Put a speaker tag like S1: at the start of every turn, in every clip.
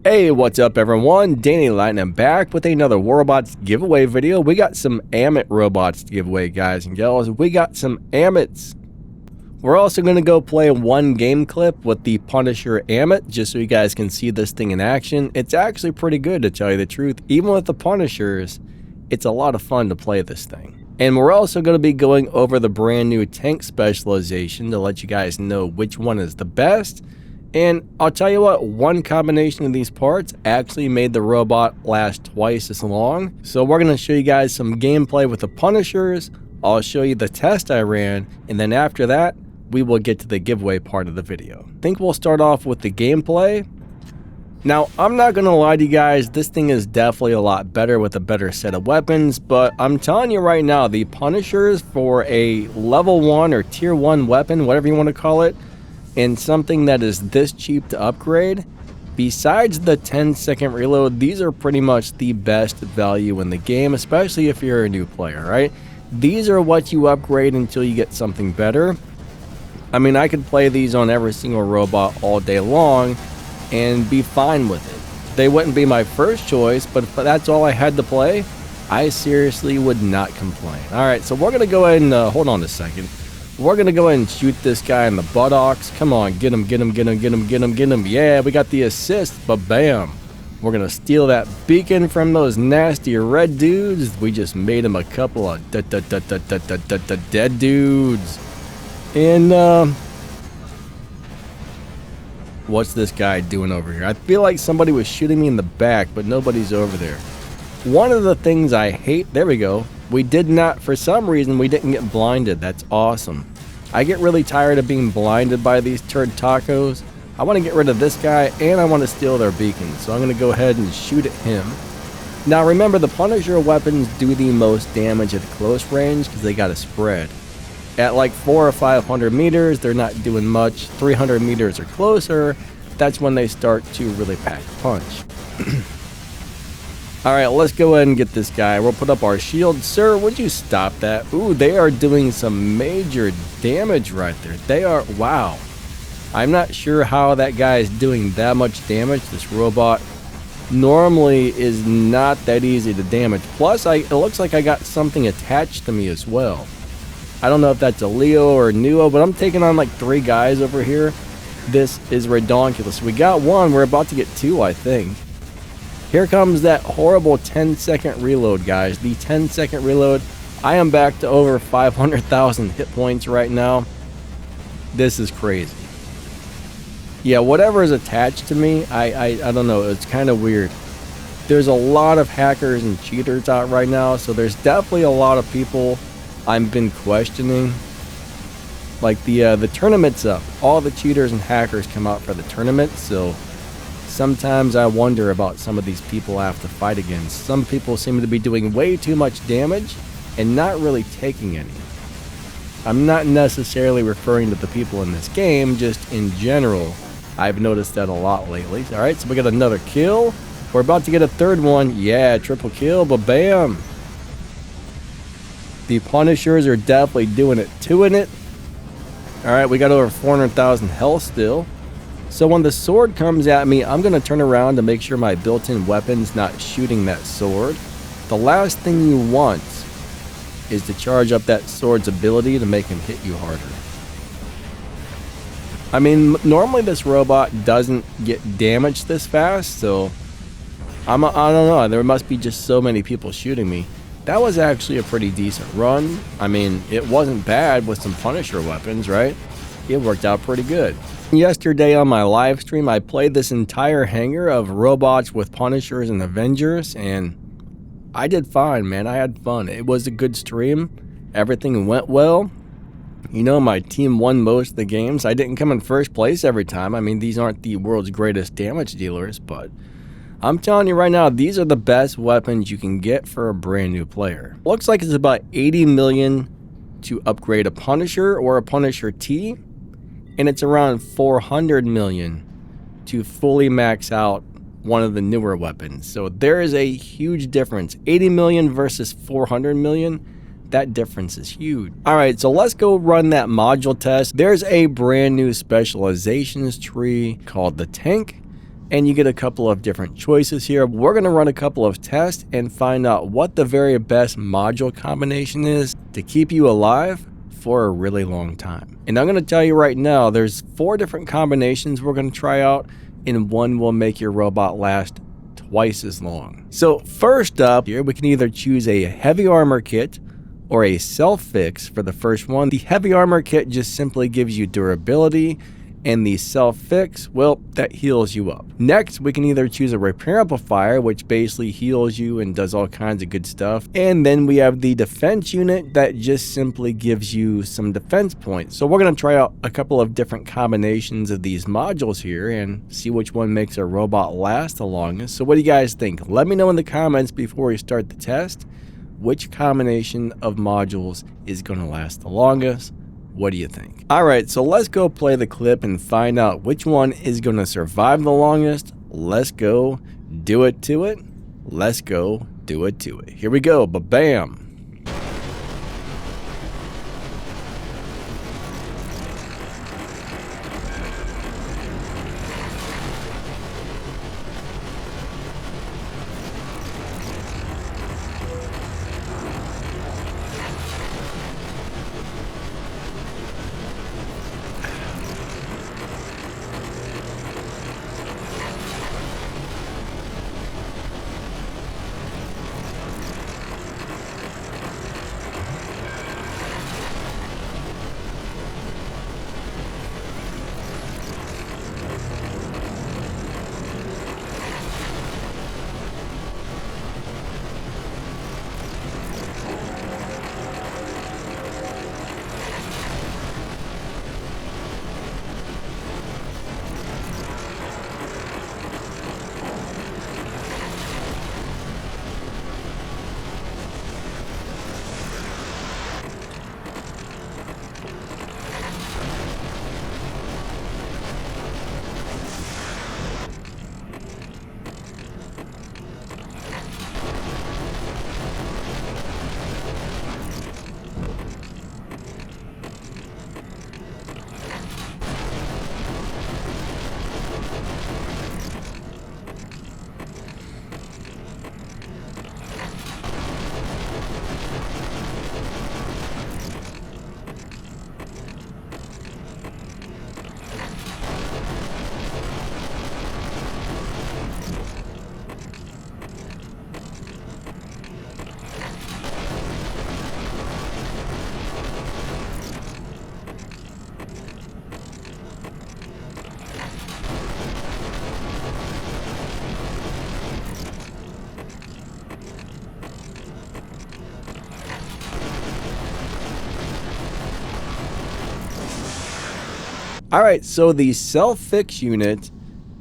S1: Hey, what's up everyone? Danny Lightning back with another robots giveaway video. We got some Ammit robots to give away, guys and gals. We got some Ammits. We're also going to go play one game clip with the Punisher Ammit, just so you guys can see this thing in action. It's actually pretty good, to tell you the truth. Even with the Punishers, it's a lot of fun to play this thing. And we're also going to be going over the brand new Tank Specialization to let you guys know which one is the best. And I'll tell you what, one combination of these parts actually made the robot last twice as long. So we're going to show you guys some gameplay with the Punishers. I'll show you the test I ran, and then after that, we will get to the giveaway part of the video. I think we'll start off with the gameplay. Now, I'm not going to lie to you guys, this thing is definitely a lot better with a better set of weapons, but I'm telling you right now, the Punishers for a level 1 or tier 1 weapon, whatever you want to call it, and something that is this cheap to upgrade, besides the 10-second reload, these are pretty much the best value in the game, especially if you're a new player, right? These are what you upgrade until you get something better. I mean, I could play these on every single robot all day long and be fine with it. They wouldn't be my first choice, but if that's all I had to play, I seriously would not complain. Alright, so we're going to go ahead and, hold on a second. We're going to go ahead and shoot this guy in the buttocks. Come on, get him, get him, get him, get him, get him, get him. Yeah, we got the assist, but bam. We're going to steal that beacon from those nasty red dudes. We just made him a couple of dead dudes. And, what's this guy doing over here? I feel like somebody was shooting me in the back, but nobody's over there. One of the things I hate, there we go. We did not, for some reason, we didn't get blinded. That's awesome. I get really tired of being blinded by these turd tacos. I want to get rid of this guy, and I want to steal their beacon. So I'm going to go ahead and shoot at him. Now remember, the Punisher weapons do the most damage at close range because they got a spread. At like 400 or 500 meters, they're not doing much. 300 meters or closer, that's when they start to really pack a punch. Alright, let's go ahead and get this guy. We'll put up our shield. Sir, would you stop that? Ooh, they are doing some major damage right there. They are, wow. I'm not sure how that guy is doing that much damage. This robot normally is not that easy to damage. Plus, it looks like I got something attached to me as well. I don't know if that's a Leo or a Nuo, but I'm taking on like 3 guys over here. This is redonkulous. We got one. We're about to get 2, I think. Here comes that horrible 10-second reload, guys. The 10-second reload. I am back to over 500,000 hit points right now. This is crazy. Yeah, whatever is attached to me, I don't know. It's kind of weird. There's a lot of hackers and cheaters out right now, so there's definitely a lot of people I've been questioning. Like the tournament's up. All the cheaters and hackers come out for the tournament, so sometimes I wonder about some of these people I have to fight against. Some people seem to be doing way too much damage and not really taking any. I'm not necessarily referring to the people in this game, just in general. I've noticed that a lot lately. Alright, so we got another kill. We're about to get a third one. Yeah, triple kill, but bam. The Punishers are definitely doing it, it. Alright, we got over 400,000 health still. So when the sword comes at me, I'm going to turn around to make sure my built-in weapon's not shooting that sword. The last thing you want is to charge up that sword's ability to make him hit you harder. I mean, normally this robot doesn't get damaged this fast, so I don't know. There must be just so many people shooting me. That was actually a pretty decent run. I mean, it wasn't bad with some Punisher weapons, right? It worked out pretty good. Yesterday on my live stream, I played this entire hangar of robots with Punishers and Avengers, and I did fine, man. I had fun. It was a good stream. Everything went well. You know, my team won most of the games. I didn't come in first place every time. I mean, these aren't the world's greatest damage dealers, but I'm telling you right now, these are the best weapons you can get for a brand new player. Looks like it's about 80 million to upgrade a Punisher or a Punisher T, and it's around 400 million to fully max out one of the newer weapons. So there is a huge difference. 80 million versus 400 million. That difference is huge. Alright, so let's go run that module test. There's a brand new specializations tree called the Tank. and you get a couple of different choices here. We're going to run a couple of tests and find out what the very best module combination is to keep you alive for a really long time. And I'm going to tell you right now, there's 4 different combinations we're going to try out, and one will make your robot last twice as long. So first up here, we can either choose a heavy armor kit or a self-fix for the first one. The heavy armor kit just simply gives you durability, and the self-fix, well, that heals you up. Next, we can either choose a repair amplifier, which basically heals you and does all kinds of good stuff. And then we have the defense unit that just simply gives you some defense points. So we're going to try out a couple of different combinations of these modules here and see which one makes our robot last the longest. So what do you guys think? Let me know in the comments before we start the test which combination of modules is going to last the longest. What do you think? All right, so let's go play the clip and find out which one is going to survive the longest. Let's go do it to it. Let's go do it to it. Here we go. Ba-bam. Alright, so the self-fix unit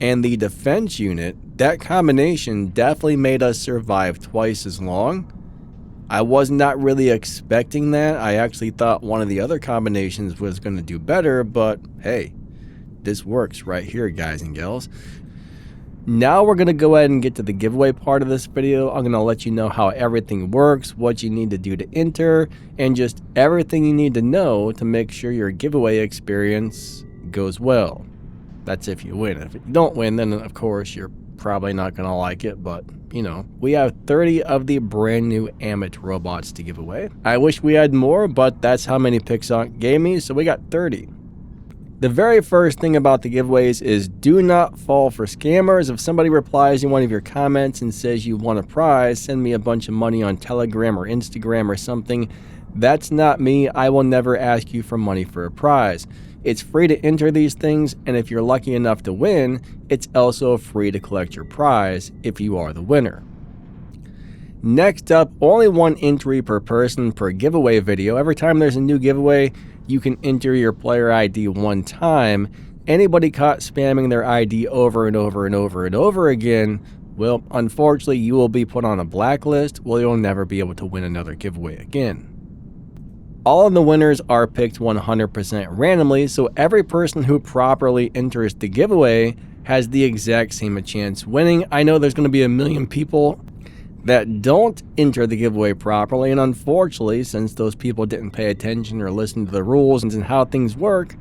S1: and the defense unit, that combination definitely made us survive twice as long. I was not really expecting that. I actually thought one of the other combinations was going to do better, but hey, this works right here, guys and gals. Now we're going to go ahead and get to the giveaway part of this video. I'm going to let you know how everything works, what you need to do to enter, and just everything you need to know to make sure your giveaway experience goes well. That's if you win. If you don't win, then of course you're probably not going to like it, but you know, we have 30 of the brand new Ammit robots to give away. I wish we had more, but that's how many Pixonk gave me, so we got 30. The very first thing about the giveaways is do not fall for scammers. If somebody replies in one of your comments and says you want a prize, send me a bunch of money on Telegram or Instagram or something. That's not me. I will never ask you for money for a prize. It's free to enter these things, and if you're lucky enough to win, it's also free to collect your prize if you are the winner. Next up, only one entry per person per giveaway video. Every time there's a new giveaway, you can enter your player ID one time. Anybody caught spamming their ID over and over and over and over again, well, unfortunately, you will be put on a blacklist where you'll never be able to win another giveaway again. All of the winners are picked 100% randomly, so every person who properly enters the giveaway has the exact same chance winning. I know there's going to be a million people that don't enter the giveaway properly, and unfortunately, since those people didn't pay attention or listen to the rules and how things work,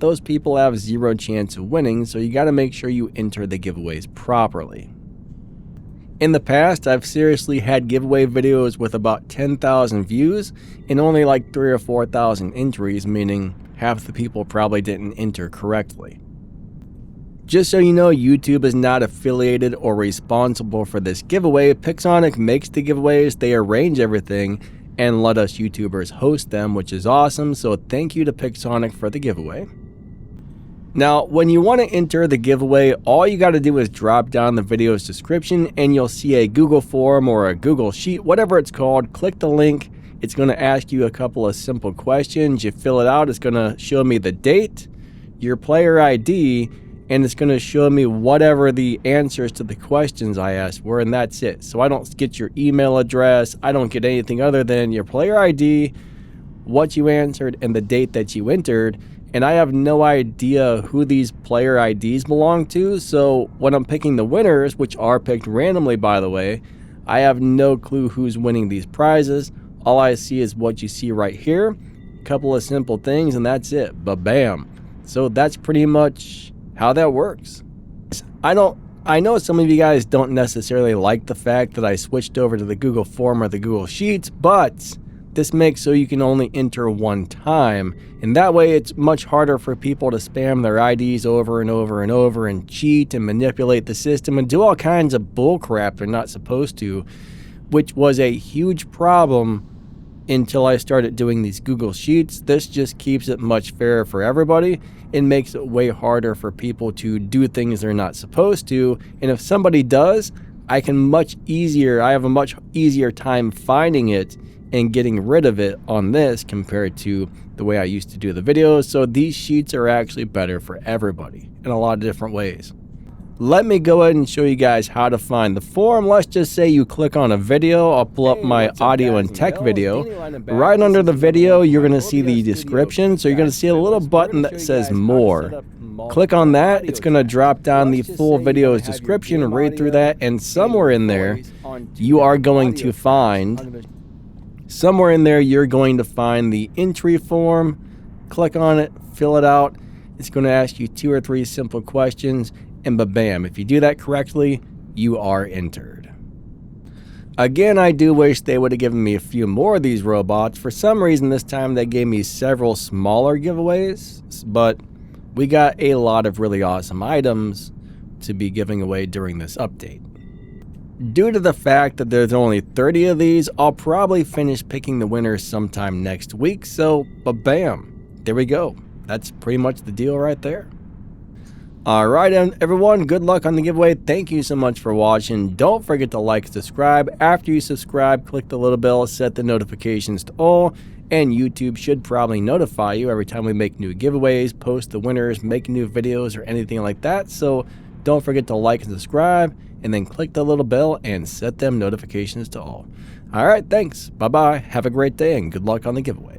S1: those people have zero chance of winning, so you gotta make sure you enter the giveaways properly. In the past, I've seriously had giveaway videos with about 10,000 views and only like 3,000 or 4,000 entries, meaning half the people probably didn't enter correctly. Just so you know, YouTube is not affiliated or responsible for this giveaway. Pixonic makes the giveaways, they arrange everything, and let us YouTubers host them, which is awesome, so thank you to Pixonic for the giveaway. Now, when you want to enter the giveaway, all you got to do is drop down the video's description and you'll see a Google form or a Google Sheet, whatever it's called. Click the link. It's going to ask you a couple of simple questions. You fill it out. It's going to show me the date, your player ID, and it's going to show me whatever the answers to the questions I asked were, and that's it. So I don't get your email address. I don't get anything other than your player ID, what you answered, and the date that you entered. And I have no idea who these player IDs belong to, so when I'm picking the winners, which are picked randomly by the way, I have no clue who's winning these prizes. All I see is what you see right here, a couple of simple things, and that's it, ba-bam. So that's pretty much how that works. I know some of you guys don't necessarily like the fact that I switched over to the Google form or the Google Sheets, but this makes so you can only enter one time, and that way it's much harder for people to spam their IDs over and over and over and cheat and manipulate the system and do all kinds of bull crap they're not supposed to, which was a huge problem until I started doing these Google Sheets. This just keeps it much fairer for everybody and makes it way harder for people to do things they're not supposed to, and if somebody does, I have a much easier time finding it and getting rid of it on this compared to the way I used to do the videos. So these sheets are actually better for everybody in a lot of different ways. Let me go ahead and show you guys how to find the form. Let's just say you click on a video. I'll pull up my audio and tech video. Right under the video, you're going to see the description. So you're going to see a little button that says more. Click on that. It's going to drop down the full video's description, read through that, and somewhere in there you're going to find the entry form. Click on it, fill it out. It's going to ask you 2 or 3 simple questions, and ba-bam. If you do that correctly, you are entered. Again, I do wish they would have given me a few more of these robots. For some reason, this time they gave me several smaller giveaways, but we got a lot of really awesome items to be giving away during this update. Due to the fact that there's only 30 of these, I'll probably finish picking the winners sometime next week, so bam, there we go. That's pretty much the deal right there. Alright everyone, good luck on the giveaway. Thank you so much for watching. Don't forget to like and subscribe. After you subscribe, click the little bell, set the notifications to all, and YouTube should probably notify you every time we make new giveaways, post the winners, make new videos, or anything like that. So don't forget to like and subscribe, and then click the little bell and set them notifications to all. Alright, thanks. Bye-bye. Have a great day, and good luck on the giveaway.